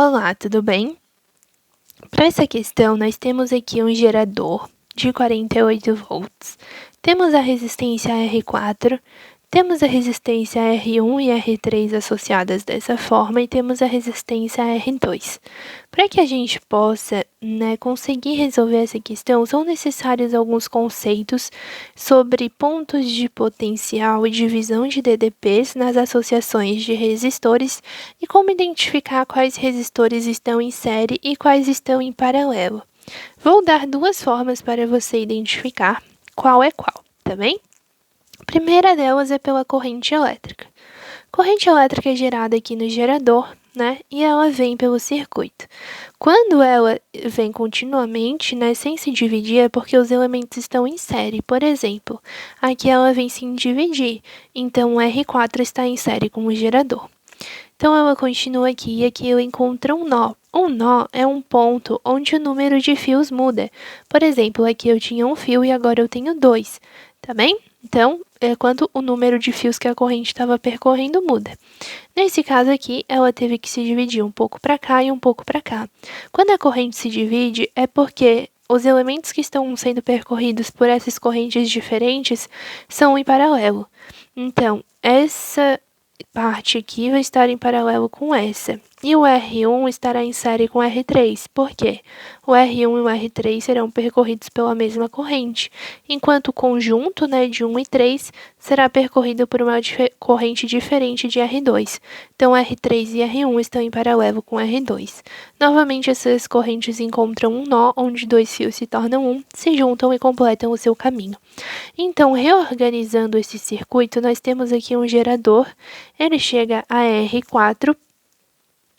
Olá, tudo bem? Para essa questão, nós temos aqui um gerador de 48 volts. Temos a resistência R4, temos a resistência R1 e R3 associadas dessa forma e temos a resistência R2. Para que a gente possa, conseguir resolver essa questão, são necessários alguns conceitos sobre pontos de potencial e divisão de DDPs nas associações de resistores e como identificar quais resistores estão em série e quais estão em paralelo. Vou dar duas formas para você identificar qual é qual, tá bem? A primeira delas é pela corrente elétrica. Corrente elétrica é gerada aqui no gerador, e ela vem pelo circuito. Quando ela vem continuamente, sem se dividir, é porque os elementos estão em série. Por exemplo, aqui ela vem sem dividir, então o R4 está em série com o gerador. Então, ela continua aqui e aqui ela encontra um nó. Um nó é um ponto onde o número de fios muda. Por exemplo, aqui eu tinha um fio e agora eu tenho dois, tá bem? Então, é quando o número de fios que a corrente estava percorrendo muda. Nesse caso aqui, ela teve que se dividir um pouco para cá e um pouco para cá. Quando a corrente se divide, é porque os elementos que estão sendo percorridos por essas correntes diferentes são em paralelo. Então, essa parte aqui vai estar em paralelo com essa. E o R1 estará em série com o R3. Por quê? O R1 e o R3 serão percorridos pela mesma corrente, enquanto o conjunto de 1 e 3 será percorrido por uma corrente diferente de R2. Então, R3 e R1 estão em paralelo com R2. Novamente, essas correntes encontram um nó, onde dois fios se tornam um, se juntam e completam o seu caminho. Então, reorganizando esse circuito, nós temos aqui um gerador. Ele chega a R4,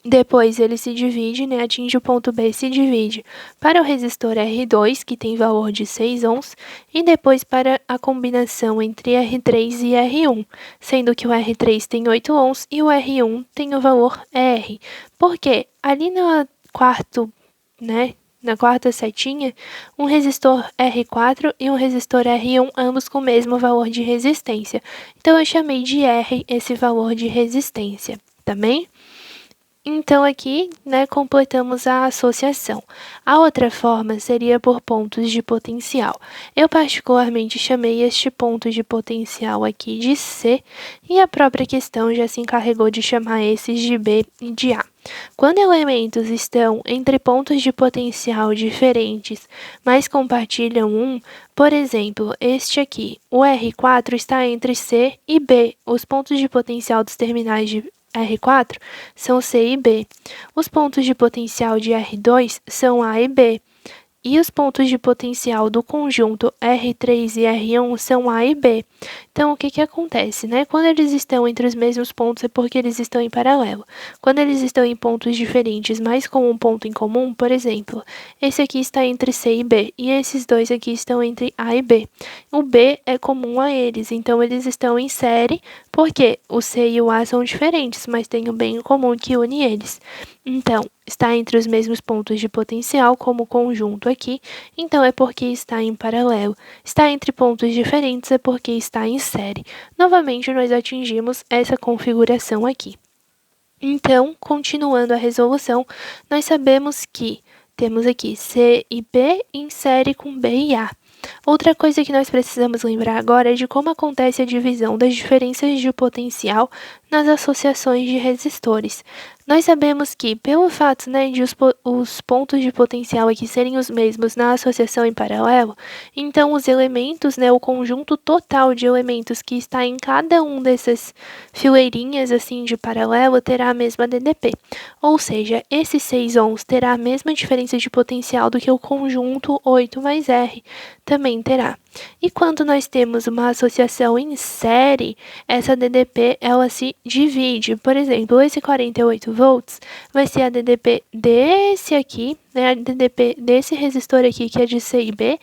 depois ele se divide, atinge o ponto B e se divide para o resistor R2, que tem valor de 6 ohms, e depois para a combinação entre R3 e R1, sendo que o R3 tem 8 ohms e o R1 tem o valor R. Porque ali na quarta setinha, um resistor R4 e um resistor R1, ambos com o mesmo valor de resistência. Então, eu chamei de R esse valor de resistência, tá bem? Então, aqui, completamos a associação. A outra forma seria por pontos de potencial. Eu, particularmente, chamei este ponto de potencial aqui de C, e a própria questão já se encarregou de chamar esses de B e de A. Quando elementos estão entre pontos de potencial diferentes, mas compartilham um, por exemplo, este aqui, o R4 está entre C e B. Os pontos de potencial dos terminais de R4 são C e B. Os pontos de potencial de R2 são A e B. E os pontos de potencial do conjunto R3 e R1 são A e B. Então, o que acontece, Quando eles estão entre os mesmos pontos é porque eles estão em paralelo. Quando eles estão em pontos diferentes, mas com um ponto em comum, por exemplo, esse aqui está entre C e B, e esses dois aqui estão entre A e B. O B é comum a eles, então eles estão em série, porque o C e o A são diferentes, mas tem um bem em comum que une eles. Então, está entre os mesmos pontos de potencial, como o conjunto aqui, então é porque está em paralelo. Está entre pontos diferentes, é porque está em série. Novamente, nós atingimos essa configuração aqui. Então, continuando a resolução, nós sabemos que temos aqui C e B em série com B e A. Outra coisa que nós precisamos lembrar agora é de como acontece a divisão das diferenças de potencial nas associações de resistores. Nós sabemos que, pelo fato de os pontos de potencial aqui serem os mesmos na associação em paralelo, então os elementos, o conjunto total de elementos que está em cada um dessas fileirinhas assim de paralelo terá a mesma DDP. Ou seja, esse 6 ohms terá a mesma diferença de potencial do que o conjunto 8 mais R também terá. E quando nós temos uma associação em série, essa DDP ela se divide. Por exemplo, esse 48 volts vai ser a DDP desse aqui, a DDP desse resistor aqui, que é de C e B,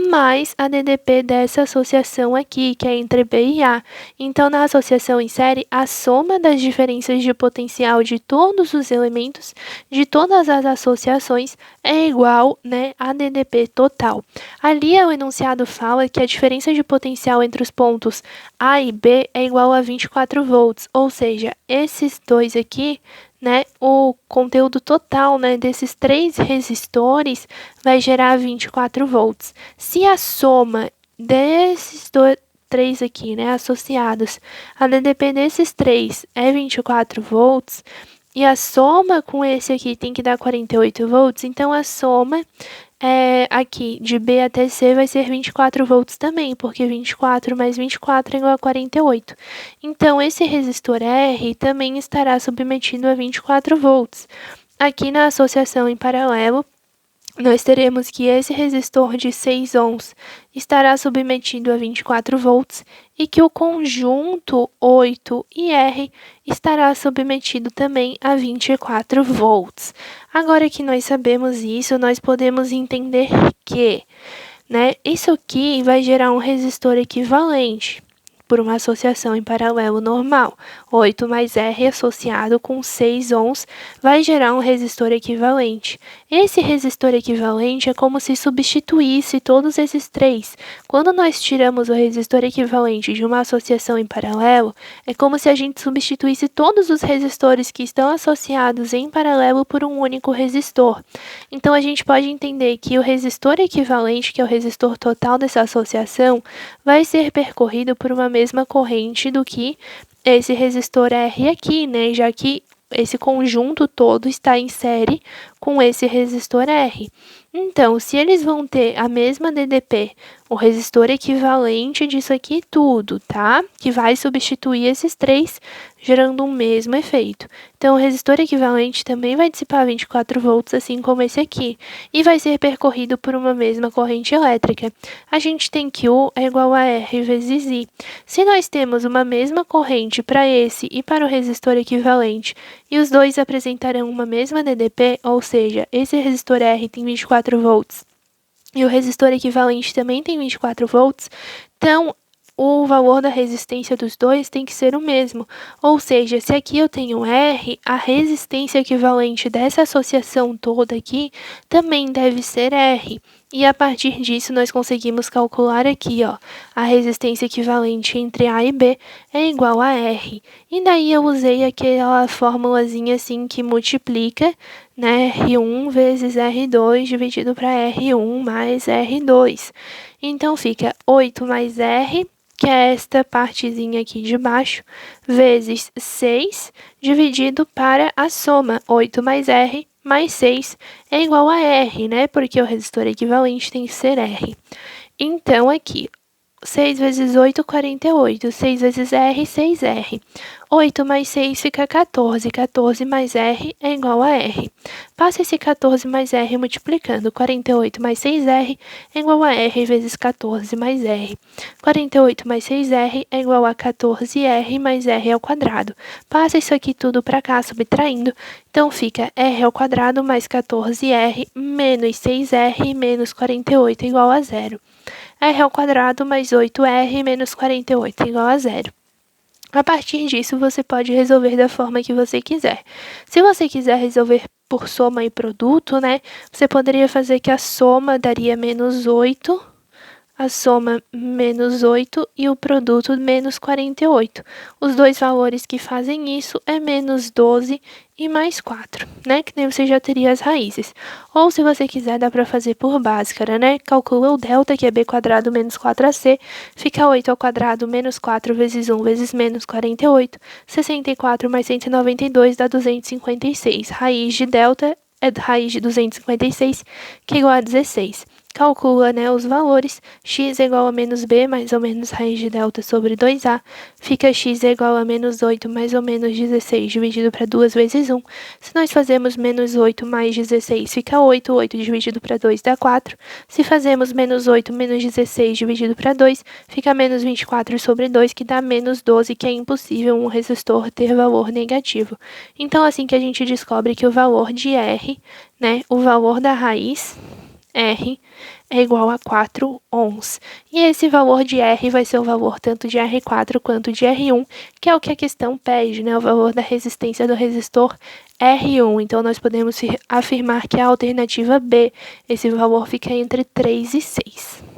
mais a DDP dessa associação aqui, que é entre B e A. Então, na associação em série, a soma das diferenças de potencial de todos os elementos, de todas as associações, é igual a DDP total. Ali, o enunciado fala que a diferença de potencial entre os pontos A e B é igual a 24 volts, ou seja, esses dois aqui, né, o conteúdo total, né, desses 3 resistores vai gerar 24 volts. Se a soma desses 3 aqui, né, associados, a DDP desses 3 é 24 volts, e a soma com esse aqui tem que dar 48 volts, então a soma aqui de B até C vai ser 24 volts também, porque 24 mais 24 é igual a 48. Então, esse resistor R também estará submetido a 24 volts. Aqui na associação em paralelo, nós teremos que esse resistor de 6 ohms estará submetido a 24 volts e que o conjunto 8 e R estará submetido também a 24 volts. Agora que nós sabemos isso, nós podemos entender que, né, isso aqui vai gerar um resistor equivalente por uma associação em paralelo normal. 8 mais R associado com 6 ohms vai gerar um resistor equivalente. Esse resistor equivalente é como se substituísse todos esses 3. Quando nós tiramos o resistor equivalente de uma associação em paralelo, é como se a gente substituísse todos os resistores que estão associados em paralelo por um único resistor. Então, a gente pode entender que o resistor equivalente, que é o resistor total dessa associação, vai ser percorrido por uma mesma corrente do que esse resistor R aqui, né? Já que esse conjunto todo está em série com esse resistor R. Então, se eles vão ter a mesma DDP, o resistor equivalente disso aqui tudo, tá? Que vai substituir esses 3, gerando um mesmo efeito. Então, o resistor equivalente também vai dissipar 24 volts, assim como esse aqui, e vai ser percorrido por uma mesma corrente elétrica. A gente tem que U é igual a R vezes I. Se nós temos uma mesma corrente para esse e para o resistor equivalente, e os dois apresentarão uma mesma DDP, ou seja, esse resistor R tem 24 volts e o resistor equivalente também tem 24 volts, então o valor da resistência dos dois tem que ser o mesmo. Ou seja, se aqui eu tenho R, a resistência equivalente dessa associação toda aqui também deve ser R. E a partir disso, nós conseguimos calcular aqui, ó, a resistência equivalente entre A e B é igual a R. E daí eu usei aquela formulazinha assim que multiplica, né, R1 vezes R2 dividido para R1 mais R2. Então, fica 8 mais R, que é esta partezinha aqui de baixo, vezes 6, dividido para a soma, 8 mais R mais 6 é igual a R, né? Porque o resistor equivalente tem que ser R. Então, aqui, 6 vezes 8, 48. 6 vezes R, 6R. 8 mais 6 fica 14. 14 mais R é igual a R. Passa esse 14 mais R multiplicando. 48 mais 6R é igual a R vezes 14 mais R. 48 mais 6R é igual a 14R mais R ao quadrado. Passa isso aqui tudo para cá, subtraindo. Então, fica R ao quadrado mais 14R menos 6R menos 48 igual a 0. R ao quadrado mais 8R menos 48 igual a 0. A partir disso, você pode resolver da forma que você quiser. Se você quiser resolver por soma e produto, né, você poderia fazer que a soma daria menos 8, a soma menos 8 e o produto menos 48. Os dois valores que fazem isso é menos 12 e mais 4, né? Que daí você já teria as raízes. Ou se você quiser, dá para fazer por Bhaskara, né? Calcula o delta, que é b quadrado menos 4ac, fica 8 ao quadrado menos 4 vezes 1 vezes menos 48. 64 mais 192 dá 256. Raiz de delta é raiz de 256, que é igual a 16. Calcula, né, os valores. X é igual a menos b, mais ou menos raiz de delta sobre 2a. Fica x é igual a menos 8, mais ou menos 16, dividido para 2 vezes 1. Se nós fazemos menos 8 mais 16, fica 8. 8 dividido para 2 dá 4. Se fazemos menos 8 menos 16 dividido para 2, fica menos 24 sobre 2, que dá menos 12, que é impossível um resistor ter valor negativo. Então, assim que a gente descobre que o valor de R, né, o valor da raiz R é igual a 4 ohms. E esse valor de R vai ser o valor tanto de R4 quanto de R1, que é o que a questão pede, né? O valor da resistência do resistor R1. Então, nós podemos afirmar que a alternativa B, esse valor fica entre 3 e 6.